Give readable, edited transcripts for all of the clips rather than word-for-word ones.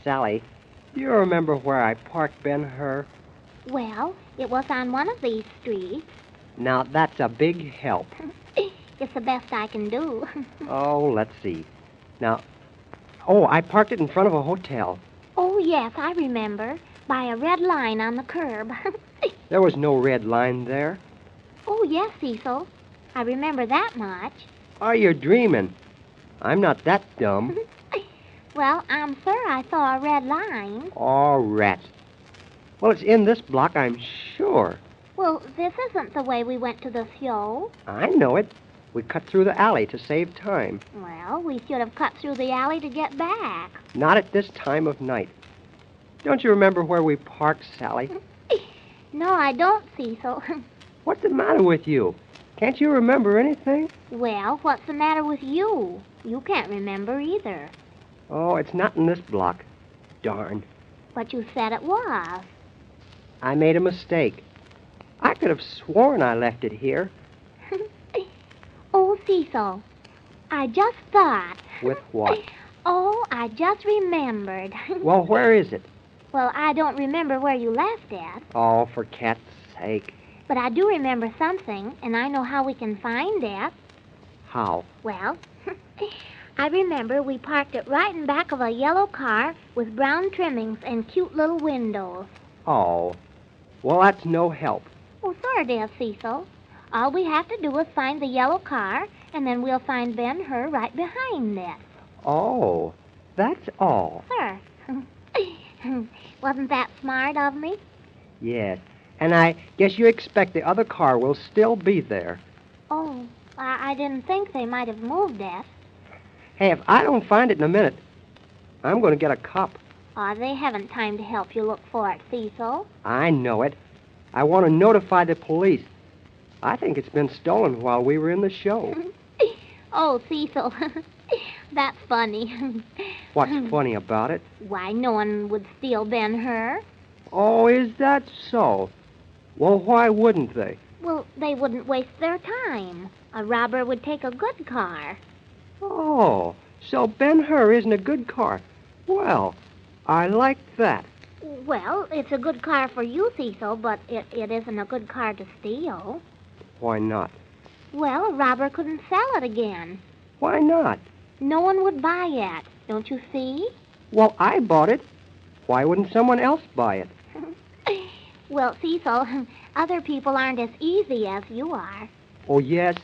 Sally, do you remember where I parked Ben-Hur? Well, it was on one of these streets. Now, that's a big help. It's the best I can do. Oh, let's see. Now, I parked it in front of a hotel. Oh, yes, I remember. By a red line on the curb. There was no red line there. Oh, yes, Cecil. I remember that much. Oh, you're dreaming. I'm not that dumb. Well, I'm sure I saw a red line. Oh, rats. Well, it's in this block, I'm sure. Well, this isn't the way we went to the show. I know it. We cut through the alley to save time. Well, we should have cut through the alley to get back. Not at this time of night. Don't you remember where we parked, Sally? No, I don't, Cecil. What's the matter with you? Can't you remember anything? Well, what's the matter with you? You can't remember either. Oh, it's not in this block. Darn. But you said it was. I made a mistake. I could have sworn I left it here. Oh, Cecil, I just thought. With what? Oh, I just remembered. Well, where is it? Well, I don't remember where you left it. Oh, for cat's sake. But I do remember something, and I know how we can find it. How? Well, I remember we parked it right in back of a yellow car with brown trimmings and cute little windows. Oh. Well, that's no help. Oh, sure it is, Cecil. All we have to do is find the yellow car, and then we'll find Ben-Hur right behind it. Oh, that's all. Sure. Wasn't that smart of me? Yes. And I guess you expect the other car will still be there. Oh, I didn't think they might have moved it. Hey, if I don't find it in a minute, I'm going to get a cop. Oh, they haven't time to help you look for it, Cecil. I know it. I want to notify the police. I think it's been stolen while we were in the show. Oh, Cecil, that's funny. What's funny about it? Why, no one would steal Ben-Hur. Oh, is that so? Well, why wouldn't they? Well, they wouldn't waste their time. A robber would take a good car. Oh, so Ben-Hur isn't a good car. Well, I like that. Well, it's a good car for you, Cecil, but it isn't a good car to steal. Why not? Well, a robber couldn't sell it again. Why not? No one would buy it, don't you see? Well, I bought it. Why wouldn't someone else buy it? Well, Cecil, other people aren't as easy as you are. Oh, yes?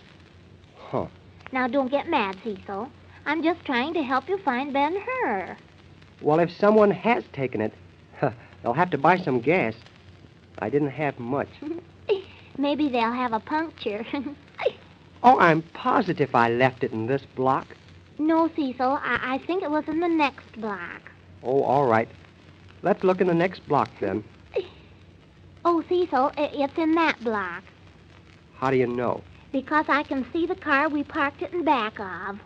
Huh. Now, don't get mad, Cecil. I'm just trying to help you find Ben-Hur. Well, if someone has taken it, they'll have to buy some gas. I didn't have much. Maybe they'll have a puncture. Oh, I'm positive I left it in this block. No, Cecil, I think it was in the next block. Oh, all right. Let's look in the next block, then. Oh, Cecil, it's in that block. How do you know? Because I can see the car we parked it in back of.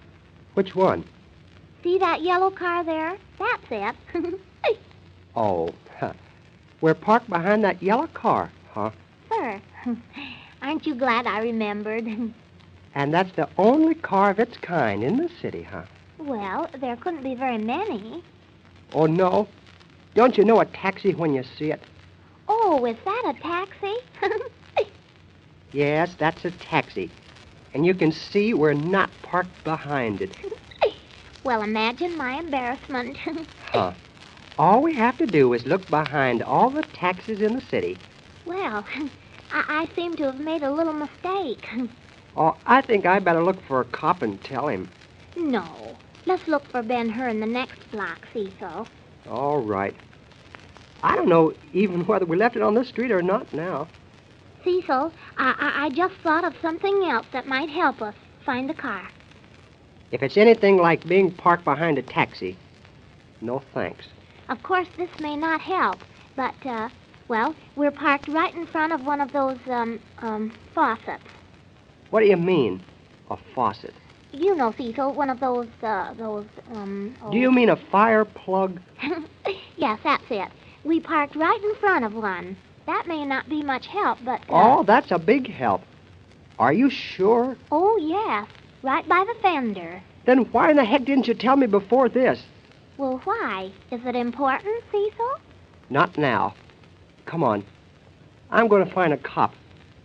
Which one? See that yellow car there? That's it. Oh, we're parked behind that yellow car, huh? Sure. Aren't you glad I remembered? And that's the only car of its kind in the city, huh? Well, there couldn't be very many. Oh, no? Don't you know a taxi when you see it? Oh, is that a taxi? Yes, that's a taxi. And you can see we're not parked behind it. Well, imagine my embarrassment. Huh. All we have to do is look behind all the taxis in the city. Well, I seem to have made a little mistake. Oh, I think I better look for a cop and tell him. No. Let's look for Ben-Hur in the next block, Cecil. All right. I don't know even whether we left it on this street or not now. Cecil, I just thought of something else that might help us find the car. If it's anything like being parked behind a taxi, no thanks. Of course, this may not help, but, well, we're parked right in front of one of those, faucets. What do you mean, a faucet? You know, Cecil, one of those. Do you mean a fire plug? Yes, that's it. We parked right in front of one. That may not be much help, but... Oh, that's a big help. Are you sure? Oh, yes. Right by the fender. Then why in the heck didn't you tell me before this? Well, why? Is it important, Cecil? Not now. Come on. I'm going to find a cop.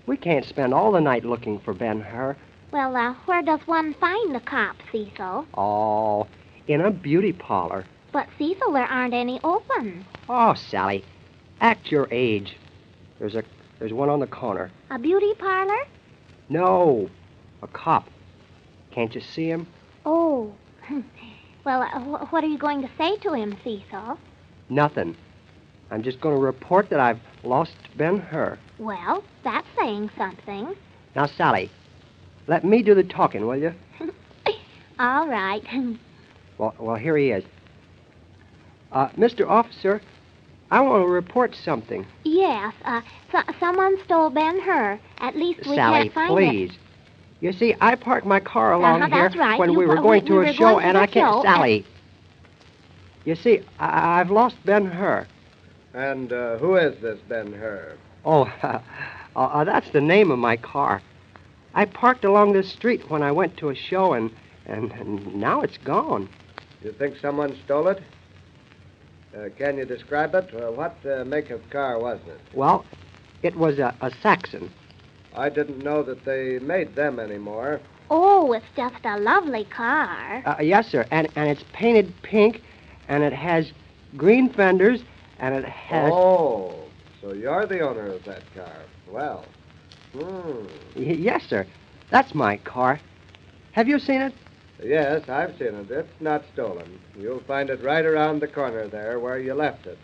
We can't spend all the night looking for Ben-Hur. Well, where does one find the cop, Cecil? Oh, in a beauty parlor. But, Cecil, there aren't any open. Oh, Sally, act your age. There's one on the corner. A beauty parlor? No, a cop. Can't you see him? Oh. Well, what are you going to say to him, Cecil? Nothing. I'm just going to report that I've lost Ben-Hur. Well, that's saying something. Now, Sally, let me do the talking, will you? All right. Well, here he is. Mr. Officer, I want to report something. Yes, someone stole Ben-Hur. At least we Sally, can't find please. You see, I parked my car along here that's right. when we were going to a show, and I can't... Sally, you see, I've lost Ben-Hur. And who is this Ben-Hur? Oh, that's the name of my car. I parked along this street when I went to a show, and now it's gone. You think someone stole it? Can you describe it? What make of car was it? Well, it was a Saxon. I didn't know that they made them anymore. Oh, it's just a lovely car. Yes, sir, and it's painted pink, and it has green fenders, and it has... Oh, so you're the owner of that car. Well, Yes, sir. That's my car. Have you seen it? Yes, I've seen it. It's not stolen. You'll find it right around the corner there where you left it.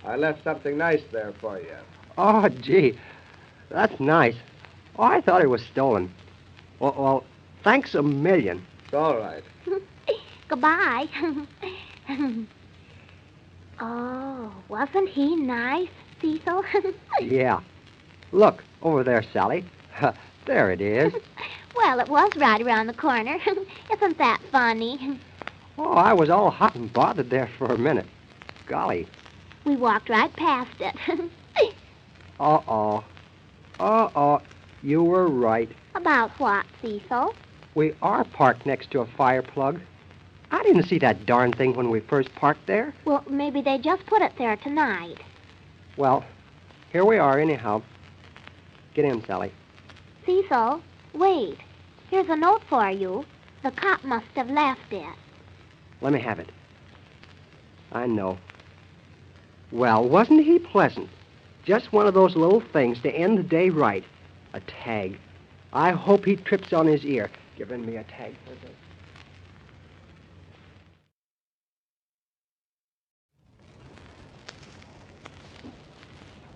I left something nice there for you. Oh, gee. That's nice. Oh, I thought it was stolen. Well, thanks a million. It's all right. Goodbye. Oh, wasn't he nice, Cecil? Yeah. Look, over there, Sally. There it is. Well, it was right around the corner. Isn't that funny? Oh, I was all hot and bothered there for a minute. Golly. We walked right past it. Uh-oh. You were right. About what, Cecil? We are parked next to a fire plug. I didn't see that darn thing when we first parked there. Well, maybe they just put it there tonight. Well, here we are anyhow. Get in, Sally. Cecil, wait. Here's a note for you. The cop must have left it. Let me have it. I know. Well, wasn't he pleasant? Just one of those little things to end the day right. A tag. I hope he trips on his ear. Giving me a tag for this.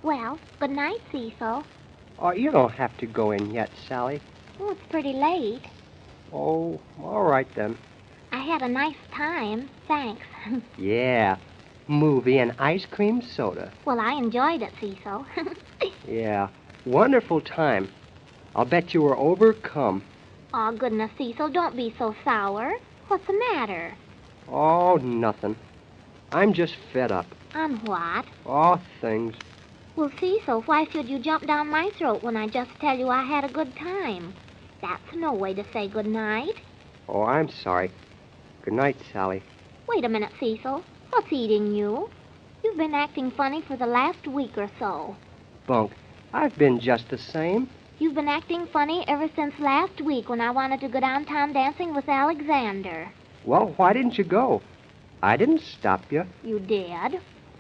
Well, good night, Cecil. Oh, you don't have to go in yet, Sally. Oh, it's pretty late. Oh, all right then. I had a nice time. Thanks. Yeah. Movie and ice cream soda. Well, I enjoyed it, Cecil. Yeah. Wonderful time. I'll bet you were overcome. Oh, goodness, Cecil, don't be so sour. What's the matter? Oh, nothing. I'm just fed up. On what? Oh, things. Well, Cecil, why should you jump down my throat when I just tell you I had a good time? That's no way to say good night. Oh, I'm sorry. Good night, Sally. Wait a minute, Cecil. What's eating you? You've been acting funny for the last week or so. Bunk, I've been just the same. You've been acting funny ever since last week when I wanted to go downtown dancing with Alexander. Well, why didn't you go? I didn't stop you. You did?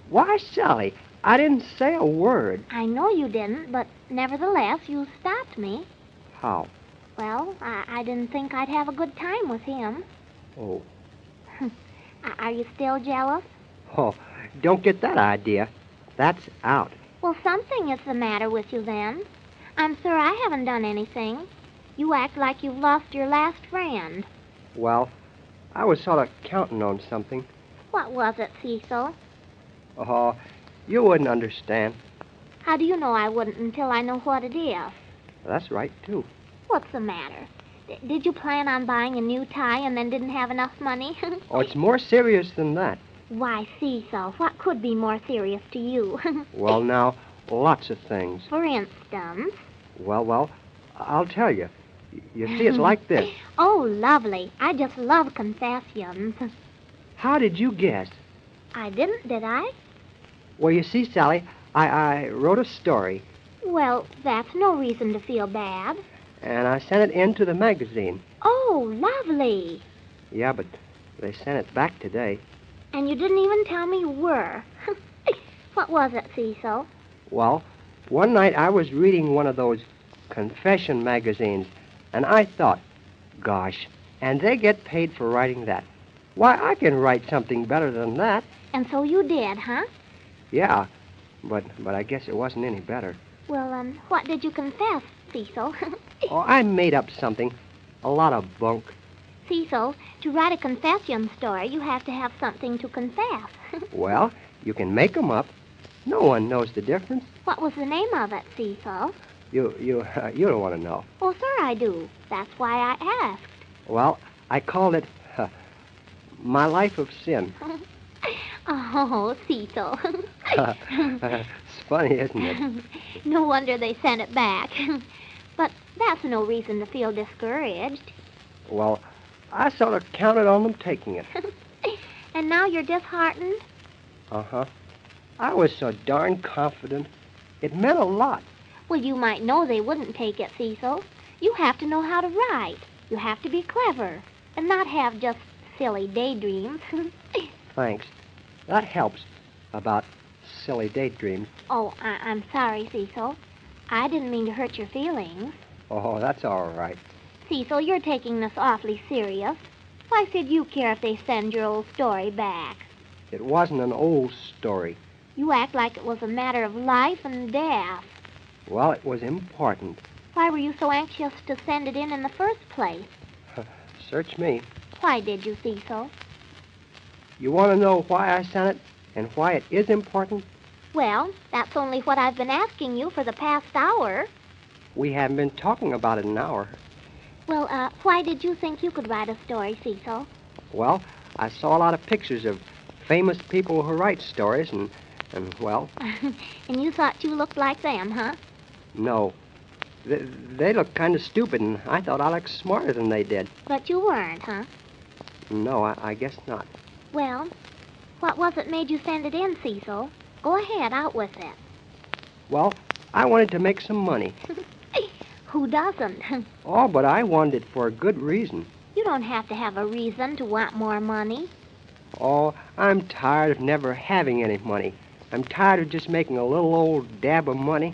Why, Sally, I didn't say a word. I know you didn't, but nevertheless, you stopped me. How? Well, I didn't think I'd have a good time with him. Oh. Are you still jealous? Oh, don't get that idea. That's out. Well, something is the matter with you then. I'm sure I haven't done anything. You act like you've lost your last friend. Well, I was sort of counting on something. What was it, Cecil? Oh, you wouldn't understand. How do you know I wouldn't until I know what it is? That's right, too. What's the matter? Did you plan on buying a new tie and then didn't have enough money? Oh, it's more serious than that. Why, Cecil, what could be more serious to you? Well, now, lots of things. For instance? Well, I'll tell you. You see, it's like this. Oh, lovely. I just love confessions. How did you guess? I didn't, did I? Well, you see, Sally, I wrote a story, Well, that's no reason to feel bad. and I sent it in to the magazine. Oh, lovely. Yeah, but they sent it back today. And you didn't even tell me you were. What was it, Cecil? Well, one night I was reading one of those confession magazines, and I thought, gosh, and they get paid for writing that. Why, I can write something better than that. And so you did, huh? Yeah, but I guess it wasn't any better. Well, what did you confess, Cecil? Oh, I made up something. A lot of bunk. Cecil, to write a confession story, you have to have something to confess. Well, you can make 'em up. No one knows the difference. What was the name of it, Cecil? You don't want to know. Oh, sir, I do. That's why I asked. Well, I called it My Life of Sin. Oh, Cecil. It's funny, isn't it? No wonder they sent it back. But that's no reason to feel discouraged. Well, I sort of counted on them taking it. And now you're disheartened? Uh-huh. I was so darn confident. It meant a lot. Well, you might know they wouldn't take it, Cecil. You have to know how to write. You have to be clever and not have just silly daydreams. Thanks. That helps about silly daydreams. Oh, I'm sorry, Cecil. I didn't mean to hurt your feelings. Oh, that's all right. Cecil, you're taking this awfully serious. Why should you care if they send your old story back? It wasn't an old story. You act like it was a matter of life and death. Well, it was important. Why were you so anxious to send it in the first place? Search me. Why did you, Cecil? You want to know why I sent it and why it is important? Well, that's only what I've been asking you for the past hour. We haven't been talking about it an hour. Well, why did you think you could write a story, Cecil? Well, I saw a lot of pictures of famous people who write stories, and well, And you thought you looked like them, huh? no. They look kind of stupid, and I thought I looked smarter than they did. But you weren't, huh? No, I guess not. Well, what was it made you send it in, Cecil? Go ahead, out with it. Well, I wanted to make some money. Who doesn't? Oh, but I wanted it for a good reason. You don't have to have a reason to want more money. Oh, I'm tired of never having any money. I'm tired of just making a little old dab of money.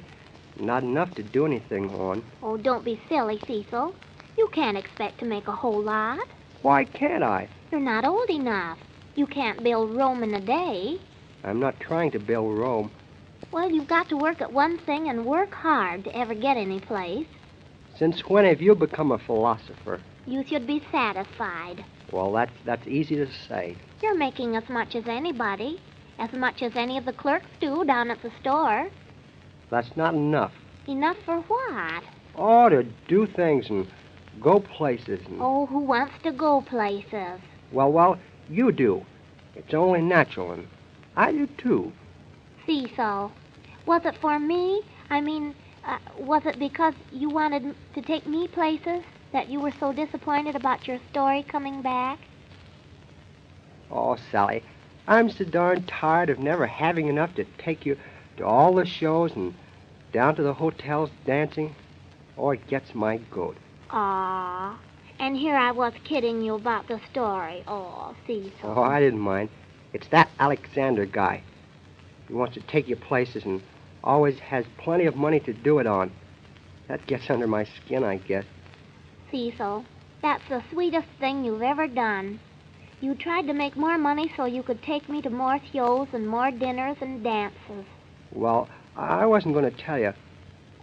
Not enough to do anything on. Oh, don't be silly, Cecil. You can't expect to make a whole lot. Why can't I? You're not old enough. You can't build Rome in a day. I'm not trying to build Rome. Well, you've got to work at one thing and work hard to ever get any place. Since when have you become a philosopher? You should be satisfied. Well, that's easy to say. You're making as much as anybody, as much as any of the clerks do down at the store. That's not enough. Enough for what? Oh, to do things and go places and... Oh, who wants to go places? Well, you do. It's only natural, and I do too. Cecil, was it for me? I mean, was it because you wanted to take me places that you were so disappointed about your story coming back? Oh, Sally, I'm so darn tired of never having enough to take you to all the shows and down to the hotels dancing. Oh, it gets my goat. Aw, and here I was kidding you about the story. Oh, Cecil. Oh, I didn't mind. It's that Alexander guy. He wants to take you places and always has plenty of money to do it on. That gets under my skin, I guess. Cecil, that's the sweetest thing you've ever done. You tried to make more money so you could take me to more shows and more dinners and dances. Well, I wasn't going to tell you.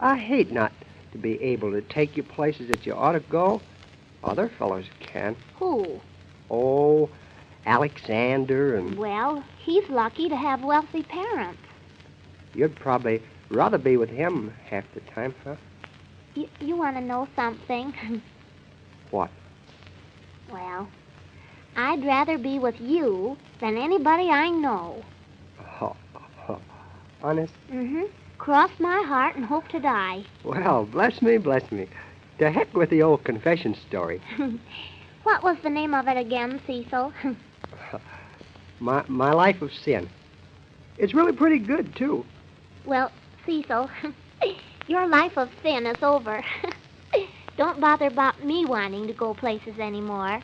I hate not to be able to take you places that you ought to go. Other fellows can. Who? Oh, Alexander and... Well, he's lucky to have wealthy parents. You'd probably rather be with him half the time, huh? You want to know something? What? Well, I'd rather be with you than anybody I know. Oh, honest? Mm-hmm. Cross my heart and hope to die. Well, bless me. To heck with the old confession story. What was the name of it again, Cecil? My life of sin. It's really pretty good, too. Well, Cecil, your life of sin is over. Don't bother about me wanting to go places anymore.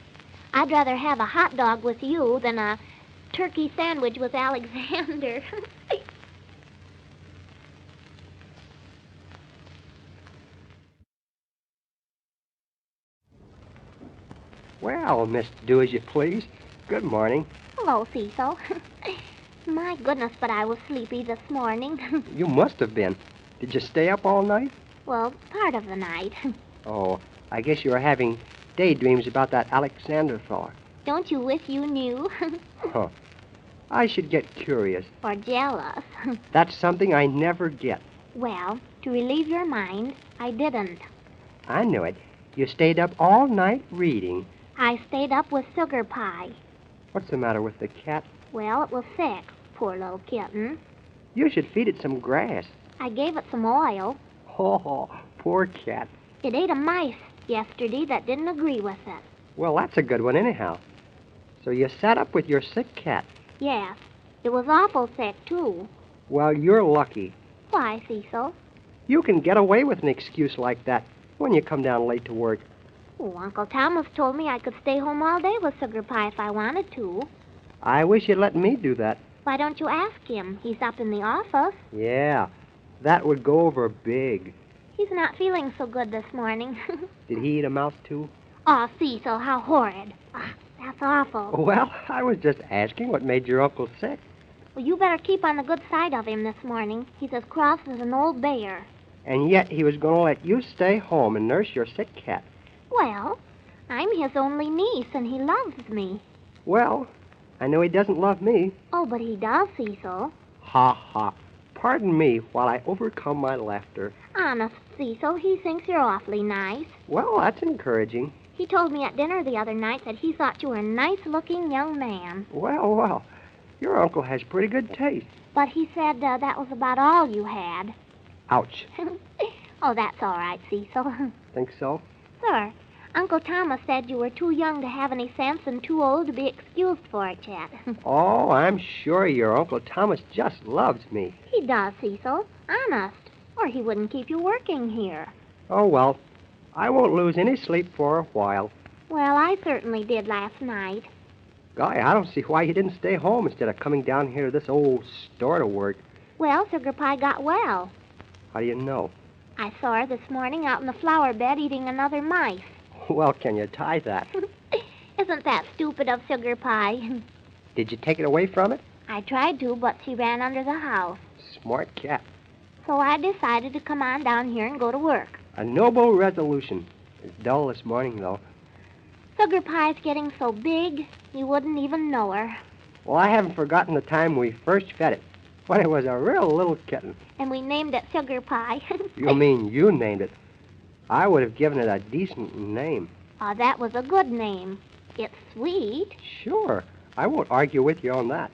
I'd rather have a hot dog with you than a turkey sandwich with Alexander. Well, Miss Do-As-You-Please, good morning. Hello, Cecil. My goodness, but I was sleepy this morning. You must have been. Did you stay up all night? Well, part of the night. Oh, I guess you were having daydreams about that Alexander fella. Don't you wish you knew? Huh. I should get curious. Or jealous. That's something I never get. Well, to relieve your mind, I didn't. I knew it. You stayed up all night reading. I stayed up with Sugarpie. What's the matter with the cat? Well, it was sick, poor little kitten. You should feed it some grass. I gave it some oil. Oh, poor cat. It ate a mice yesterday that didn't agree with it. Well, that's a good one anyhow. So you sat up with your sick cat. Yes, it was awful sick, too. Well, you're lucky. Why, Cecil? You can get away with an excuse like that when you come down late to work. Oh, Uncle Thomas told me I could stay home all day with Sugarpie if I wanted to. I wish you'd let me do that. Why don't you ask him? He's up in the office. Yeah, that would go over big. He's not feeling so good this morning. Did he eat a mouse, too? Oh, Cecil, how horrid. Ah, that's awful. Well, I was just asking what made your uncle sick. Well, you better keep on the good side of him this morning. He's as cross as an old bear. And yet he was going to let you stay home and nurse your sick cat. Well, I'm his only niece, and he loves me. Well, I know he doesn't love me. Oh, but he does, Cecil. Ha ha. Pardon me while I overcome my laughter. Honest, Cecil, he thinks you're awfully nice. Well, that's encouraging. He told me at dinner the other night that he thought you were a nice-looking young man. Well, your uncle has pretty good taste. But he said that was about all you had. Ouch. Oh, that's all right, Cecil. Think so? Sir, Uncle Thomas said you were too young to have any sense and too old to be excused for it yet. Oh, I'm sure your Uncle Thomas just loves me. He does, Cecil. Honest. Or he wouldn't keep you working here. Oh, well, I won't lose any sleep for a while. Well, I certainly did last night. Golly, I don't see why you didn't stay home instead of coming down here to this old store to work. Well, Sugarpie got well. How do you know? I saw her this morning out in the flower bed eating another mice. Well, can you tie that? Isn't that stupid of Sugarpie? Did you take it away from it? I tried to, but she ran under the house. Smart cat. So I decided to come on down here and go to work. A noble resolution. It's dull this morning, though. Sugarpie's getting so big, you wouldn't even know her. Well, I haven't forgotten the time we first fed it, when it was a real little kitten. And we named it Sugarpie. You mean you named it. I would have given it a decent name. Oh, that was a good name. It's sweet. Sure. I won't argue with you on that.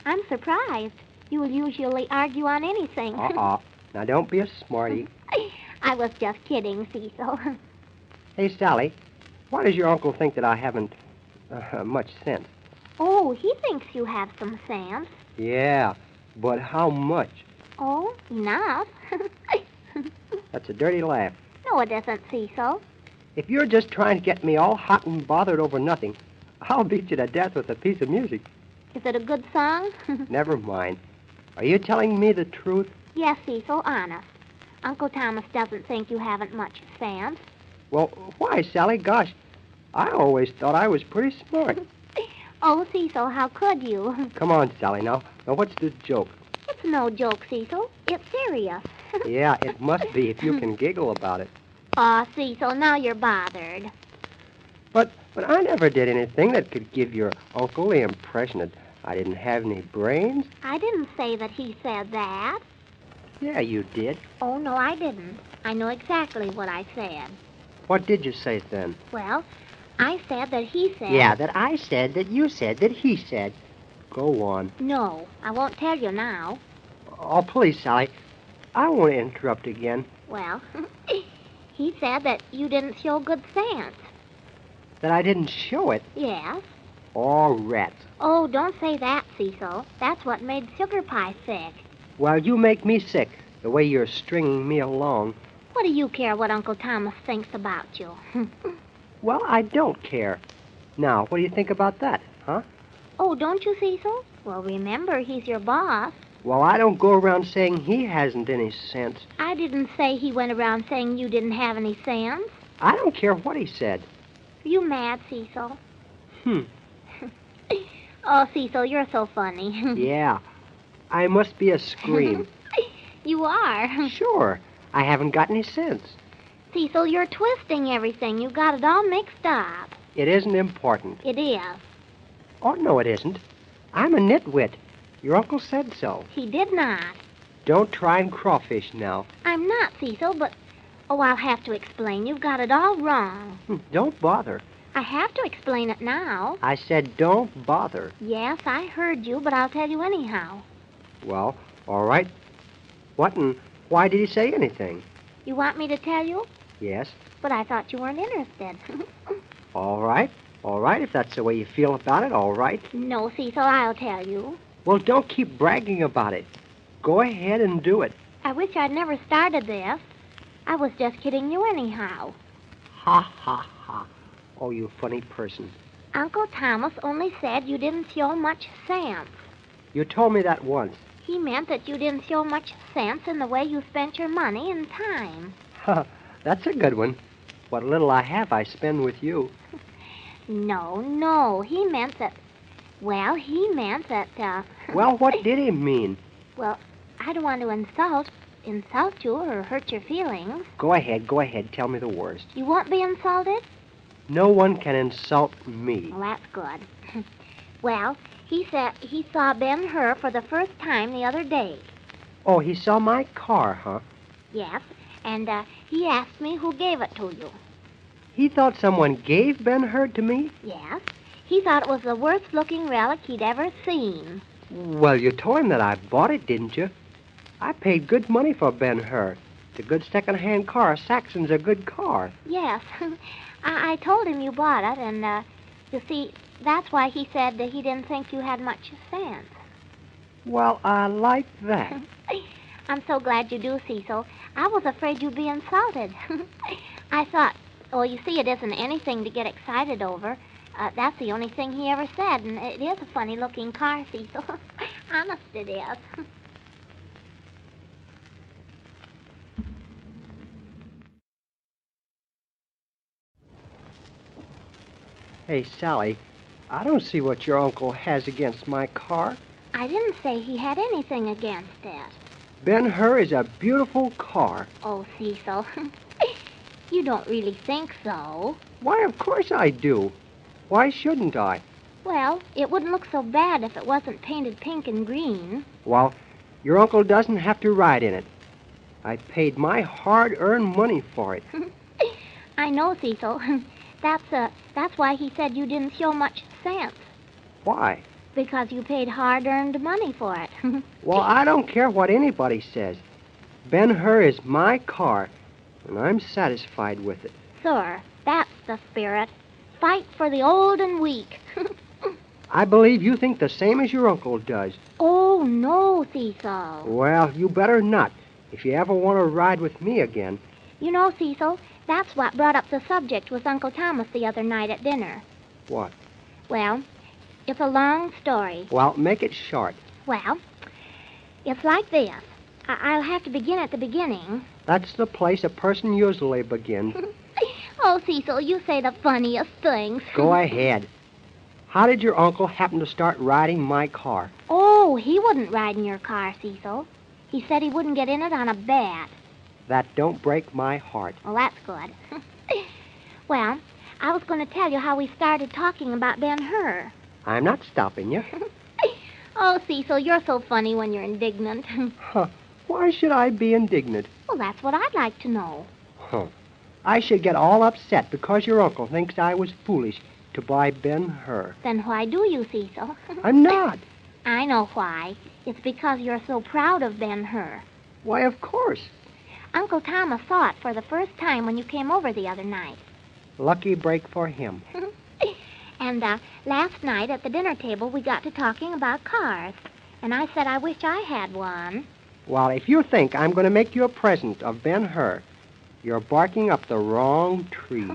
I'm surprised. You usually argue on anything. Now, don't be a smarty. I was just kidding, Cecil. Hey, Sally, why does your uncle think that I haven't much sense? Oh, he thinks you have some sense. Yeah, but how much? Oh, enough. That's a dirty laugh. No, it isn't, Cecil. If you're just trying to get me all hot and bothered over nothing, I'll beat you to death with a piece of music. Is it a good song? Never mind. Are you telling me the truth? Yes, Cecil, honest. Uncle Thomas doesn't think you haven't much sense. Well, why, Sally? Gosh, I always thought I was pretty smart. Oh, Cecil, how could you? Come on, Sally, now what's the joke? It's no joke, Cecil. It's serious. Yeah, it must be if you can giggle about it. Aw, Cecil, now you're bothered. But I never did anything that could give your uncle the impression that I didn't have any brains. I didn't say that he said that. Yeah, you did. Oh, no, I didn't. I know exactly what I said. What did you say then? Well, I said that he said... Yeah, that I said, that you said, that he said. Go on. No, I won't tell you now. Oh, please, Sally. I won't interrupt again. Well, he said that you didn't show good sense. That I didn't show it. Yes. Oh, rats. Oh, don't say that, Cecil. That's what made Sugarpie sick. Well, you make me sick, the way you're stringing me along. What do you care what Uncle Thomas thinks about you? Well, I don't care. Now, what do you think about that, huh? Oh, don't you, Cecil? Well, remember, he's your boss. Well, I don't go around saying he hasn't any sense. I didn't say he went around saying you didn't have any sense. I don't care what he said. Are you mad, Cecil? Hmm. Oh, Cecil, you're so funny. Yeah. I must be a scream. You are. Sure. I haven't got any sense. Cecil, you're twisting everything. You got it all mixed up. It isn't important. It is. Oh, no, it isn't. I'm a nitwit. Your uncle said so. He did not. Don't try and crawfish now. I'm not, Cecil, but... Oh, I'll have to explain. You've got it all wrong. Don't bother. I have to explain it now. I said don't bother. Yes, I heard you, but I'll tell you anyhow. Well, all right. What and why did he say anything? You want me to tell you? Yes. But I thought you weren't interested. All right. All right, if that's the way you feel about it, all right. No, Cecil, I'll tell you. Well, don't keep bragging about it. Go ahead and do it. I wish I'd never started this. I was just kidding you anyhow. Ha, ha, ha. Oh, you funny person. Uncle Thomas only said you didn't show much sense. You told me that once. He meant that you didn't show much sense in the way you spent your money and time. Ha, that's a good one. What little I have, I spend with you. No, he meant that... Well, he meant that, Well, what did he mean? Well, I don't want to insult you or hurt your feelings. Go ahead, tell me the worst. You won't be insulted? No one can insult me. Well, that's good. Well, he said he saw Ben-Hur for the first time the other day. Oh, he saw my car, huh? Yes, and he asked me who gave it to you. He thought someone gave Ben-Hur to me? Yes. He thought it was the worst-looking relic he'd ever seen. Well, you told him that I bought it, didn't you? I paid good money for Ben-Hur. It's a good second-hand car. Saxon's a good car. Yes. I told him you bought it, and, you see, that's why he said that he didn't think you had much sense. Well, I like that. I'm so glad you do, Cecil. I was afraid you'd be insulted. I thought, oh, you see, it isn't anything to get excited over. That's the only thing he ever said, and it is a funny-looking car, Cecil. Honest, it is. Hey, Sally, I don't see what your uncle has against my car. I didn't say he had anything against it. Ben-Hur is a beautiful car. Oh, Cecil, you don't really think so. Why, of course I do. Why shouldn't I? Well, it wouldn't look so bad if it wasn't painted pink and green. Well, your uncle doesn't have to ride in it. I paid my hard-earned money for it. I know, Cecil. That's why he said you didn't show much sense. Why? Because you paid hard-earned money for it. Well, I don't care what anybody says. Ben-Hur is my car, and I'm satisfied with it. Sir, that's the spirit. Fight for the old and weak. I believe you think the same as your uncle does. Oh, no, Cecil. Well, you better not, if you ever want to ride with me again. You know, Cecil, that's what brought up the subject with Uncle Thomas the other night at dinner. What? Well, it's a long story. Well, make it short. Well, it's like this. I'll have to begin at the beginning. That's the place a person usually begins. Oh, Cecil, you say the funniest things. Go ahead. How did your uncle happen to start riding my car? Oh, he wouldn't ride in your car, Cecil. He said he wouldn't get in it on a bet. That don't break my heart. Well, that's good. Well, I was going to tell you how we started talking about Ben-Hur. I'm not stopping you. Oh, Cecil, you're so funny when you're indignant. Huh. Why should I be indignant? Well, that's what I'd like to know. Huh. I should get all upset because your uncle thinks I was foolish to buy Ben-Hur. Then why do you, Cecil? I'm not. I know why. It's because you're so proud of Ben-Hur. Why, of course. Uncle Thomas saw it for the first time when you came over the other night. Lucky break for him. And last night at the dinner table, we got to talking about cars. And I said I wish I had one. Well, if you think I'm going to make you a present of Ben-Hur, you're barking up the wrong tree.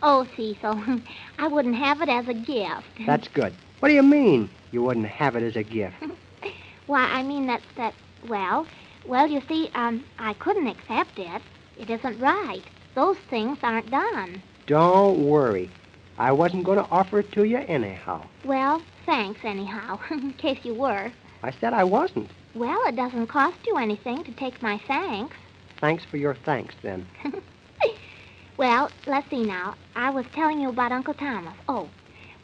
Oh, Cecil, I wouldn't have it as a gift. That's good. What do you mean you wouldn't have it as a gift? Why, I mean well, you see, I couldn't accept it. It isn't right. Those things aren't done. Don't worry. I wasn't going to offer it to you anyhow. Well, thanks anyhow, in case you were. I said I wasn't. Well, it doesn't cost you anything to take my thanks. Thanks for your thanks, then. Well, let's see now. I was telling you about Uncle Thomas. Oh,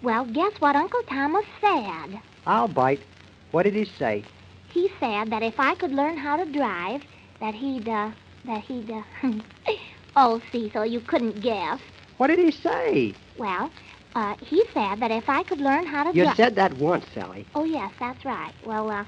well, guess what Uncle Thomas said? I'll bite. What did he say? He said that if I could learn how to drive, that he'd Oh, Cecil, you couldn't guess. What did he say? Well, he said that if I could learn how to drive... You said that once, Sally. Oh, yes, that's right. Well,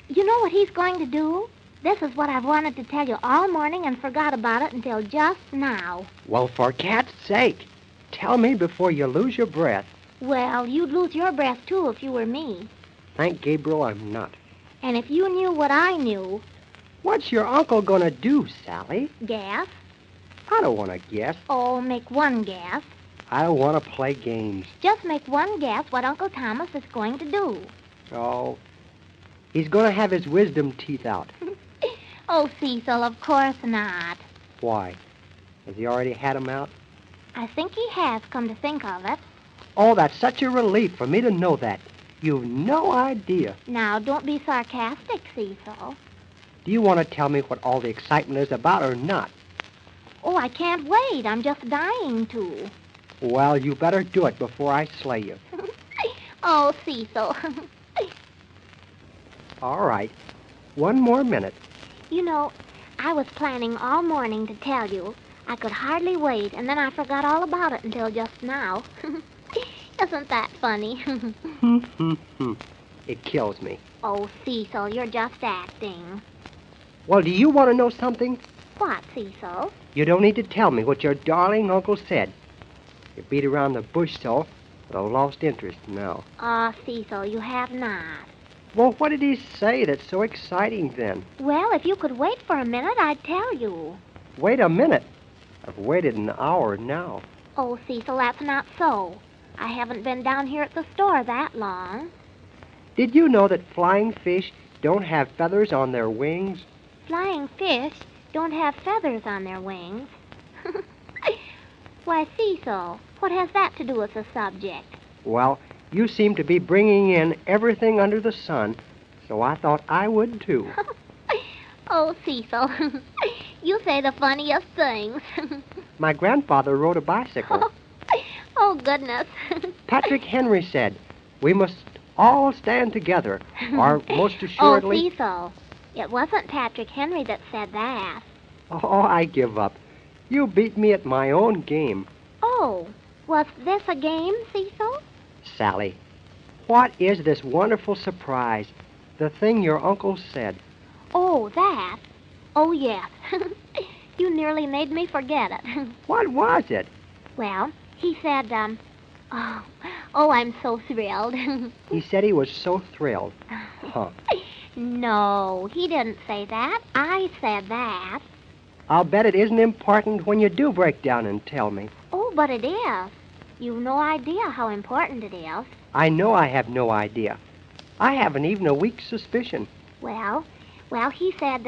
you know what he's going to do? This is what I've wanted to tell you all morning and forgot about it until just now. Well, for cat's sake, tell me before you lose your breath. Well, you'd lose your breath, too, if you were me. Thank Gabriel I'm not. And if you knew what I knew... What's your uncle going to do, Sally? Guess? I don't want to guess. Oh, make one guess. I don't want to play games. Just make one guess what Uncle Thomas is going to do. Oh, he's going to have his wisdom teeth out. Oh, Cecil, of course not. Why? Has he already had them out? I think he has, come to think of it. Oh, that's such a relief for me to know that. You've no idea. Now, don't be sarcastic, Cecil. Do you want to tell me what all the excitement is about or not? Oh, I can't wait. I'm just dying to. Well, you better do it before I slay you. Oh, Cecil. All right. One more minute. You know, I was planning all morning to tell you. I could hardly wait, and then I forgot all about it until just now. Isn't that funny? It kills me. Oh, Cecil, you're just acting. Well, do you want to know something? What, Cecil? You don't need to tell me what your darling uncle said. You beat around the bush so that I've lost interest now. Ah, Cecil, you have not. Well, what did he say that's so exciting then? Well, if you could wait for a minute, I'd tell you. Wait a minute. I've waited an hour now. Oh, Cecil, that's not so. I haven't been down here at the store that long. Did you know that flying fish don't have feathers on their wings? Flying fish don't have feathers on their wings. Why, Cecil, what has that to do with the subject? Well, you seem to be bringing in everything under the sun, so I thought I would too. Oh, Cecil, you say the funniest things. My grandfather rode a bicycle. Oh, goodness. Patrick Henry said, we must all stand together, or most assuredly... Oh, Cecil, it wasn't Patrick Henry that said that. Oh, I give up. You beat me at my own game. Oh, was this a game, Cecil? Sally, what is this wonderful surprise? The thing your uncle said. Oh, that? Oh, yes. You nearly made me forget it. What was it? Well, he said, oh, I'm so thrilled. He said he was so thrilled. Huh. No, he didn't say that. I said that. I'll bet it isn't important when you do break down and tell me. Oh, but it is. You've no idea how important it is. I know I have no idea. I haven't even a weak suspicion. Well, he said,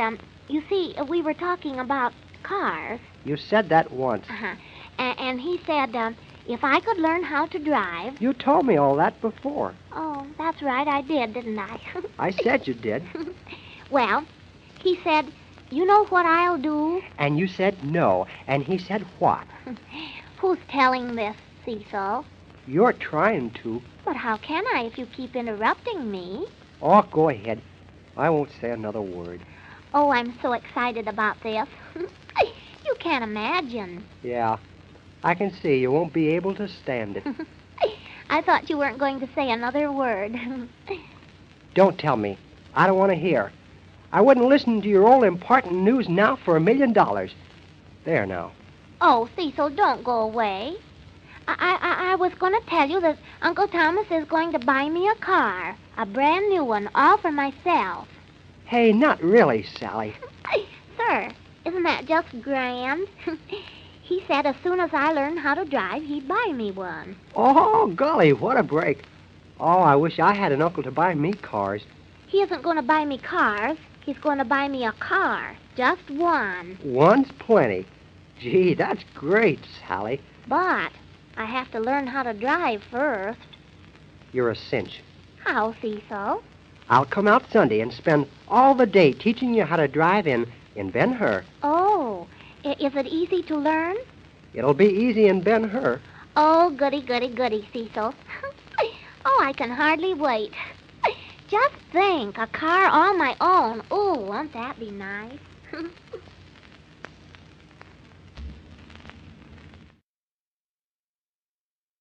you see, we were talking about cars. You said that once. Uh-huh. And he said, if I could learn how to drive... You told me all that before. Oh, that's right, I did, didn't I? I said you did. Well, he said, you know what I'll do? And you said no. And he said what? Who's telling this, Cecil? You're trying to. But how can I if you keep interrupting me? Oh, go ahead. I won't say another word. Oh, I'm so excited about this. You can't imagine. Yeah, I can see you won't be able to stand it. I thought you weren't going to say another word. Don't tell me. I don't want to hear. I wouldn't listen to your old important news now for $1 million. There now. Oh, Cecil, don't go away. I was going to tell you that Uncle Thomas is going to buy me a car. A brand new one, all for myself. Hey, not really, Sally. Sir, isn't that just grand? He said as soon as I learned how to drive, he'd buy me one. Oh, golly, what a break. Oh, I wish I had an uncle to buy me cars. He isn't going to buy me cars. He's going to buy me a car. Just one. One's plenty. Gee, that's great, Sally. But I have to learn how to drive first. You're a cinch. How, Cecil? I'll come out Sunday and spend all the day teaching you how to drive in Ben-Hur. Oh, is it easy to learn? It'll be easy in Ben-Hur. Oh, goody, goody, goody, Cecil. Oh, I can hardly wait. Just think, a car all my own. Oh, won't that be nice?